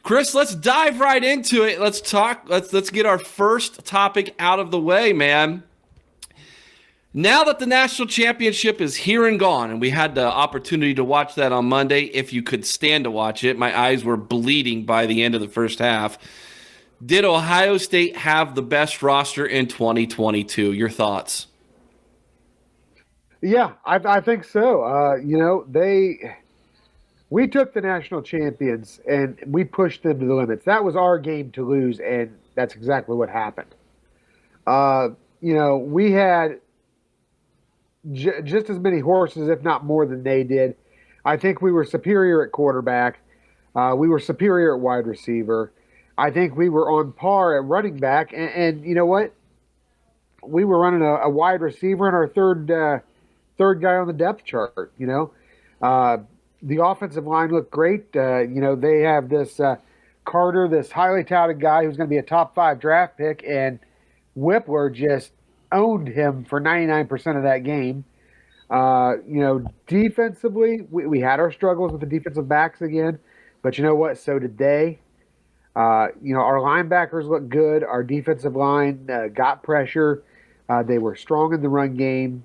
Chris, let's dive right into it. Let's talk. Let's get our first topic out of the way, man. Now that the national championship is here and gone, and we had the opportunity to watch that on Monday, if you could stand to watch it, my eyes were bleeding by the end of the first half. Did Ohio State have the best roster in 2022? Your thoughts? Yeah, I think so. We took the national champions and we pushed them to the limits. That was our game to lose, and that's exactly what happened. We had just as many horses, if not more, than they did. I think we were superior at quarterback. We were superior at wide receiver. I think we were on par at running back. And you know what? We were running a wide receiver and our third guy on the depth chart. The offensive line looked great. They have this Carter, this highly touted guy who's going to be a top 5 draft pick, and Whippler just owned him for 99% of that game. Defensively, we had our struggles with the defensive backs again, but you know what? So did they. Our linebackers looked good. Our defensive line got pressure. They were strong in the run game.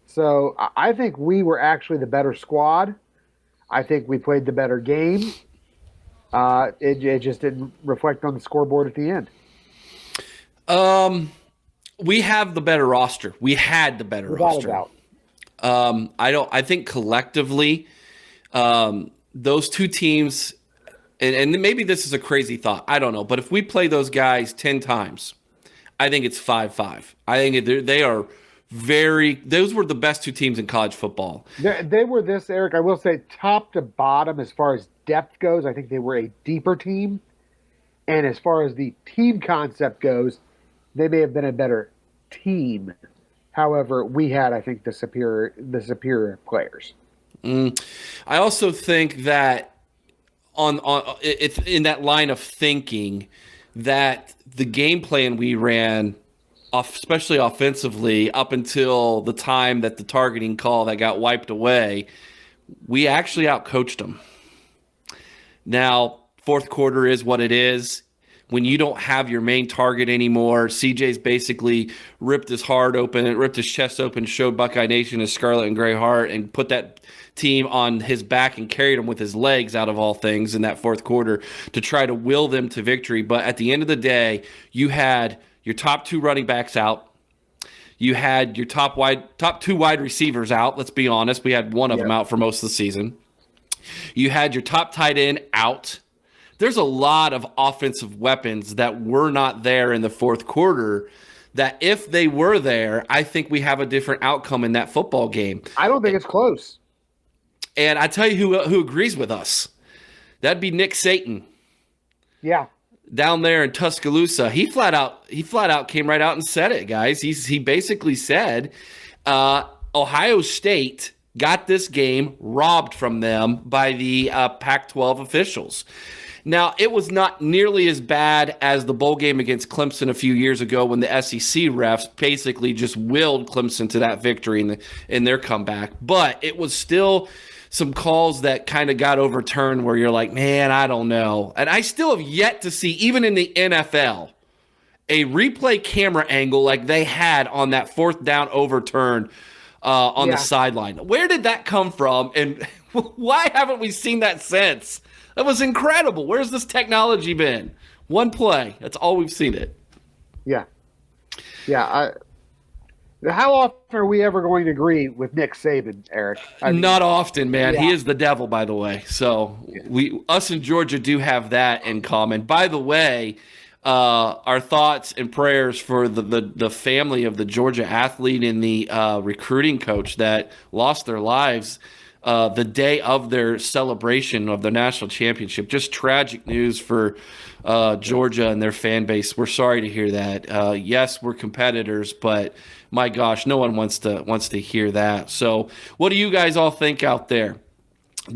So I think we were actually the better squad. I think we played the better game. It just didn't reflect on the scoreboard at the end. We have the better roster. We had the better roster. I think collectively, those two teams, and maybe this is a crazy thought, I don't know, but if we play those guys 10 times, I think it's 5-5. I think they are those were the best two teams in college football. They were this, Eric, I will say, top to bottom as far as depth goes, I think they were a deeper team. And as far as the team concept goes, they may have been a better team. However, we had, I think, the superior players. I also think that it's in that line of thinking that the game plan we ran, especially offensively, up until the time that the targeting call that got wiped away, we actually outcoached them. Now, fourth quarter is what it is. When you don't have your main target anymore, CJ's basically ripped his heart open, ripped his chest open, showed Buckeye Nation his scarlet and gray heart, and put that team on his back and carried them with his legs, out of all things, in that fourth quarter to try to will them to victory. But at the end of the day, you had your top 2 running backs out. You had your top 2 wide receivers out. Let's be honest. We had one of them out for most of the season. You had your top tight end out. There's a lot of offensive weapons that were not there in the fourth quarter that if they were there, I think we have a different outcome in that football game. I don't think it's close. And I tell you who agrees with us. That'd be Nick Saban. Yeah. Down there in Tuscaloosa. He flat out came right out and said it, guys. He basically said Ohio State got this game robbed from them by the Pac-12 officials. Now, it was not nearly as bad as the bowl game against Clemson a few years ago when the SEC refs basically just willed Clemson to that victory in their comeback. But it was still some calls that kind of got overturned where you're like, man, I don't know. And I still have yet to see, even in the NFL, a replay camera angle like they had on that fourth down overturn on the sideline. Where did that come from? And why haven't we seen that since? That was incredible. Where's this technology been? One play. That's all we've seen it. Yeah. Yeah. How often are we ever going to agree with Nick Saban, Eric? Not often, man. Yeah. He is the devil, by the way. So us in Georgia do have that in common. By the way, our thoughts and prayers for the family of the Georgia athlete and the recruiting coach that lost their lives the day of their celebration of the national championship. Just tragic news for Georgia and their fan base. We're sorry to hear that. Yes, we're competitors, but my gosh, no one wants to hear that. So what do you guys all think out there?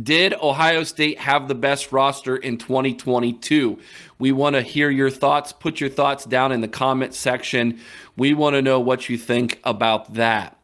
Did Ohio State have the best roster in 2022? We want to hear your thoughts. Put your thoughts down in the comment section. We want to know what you think about that.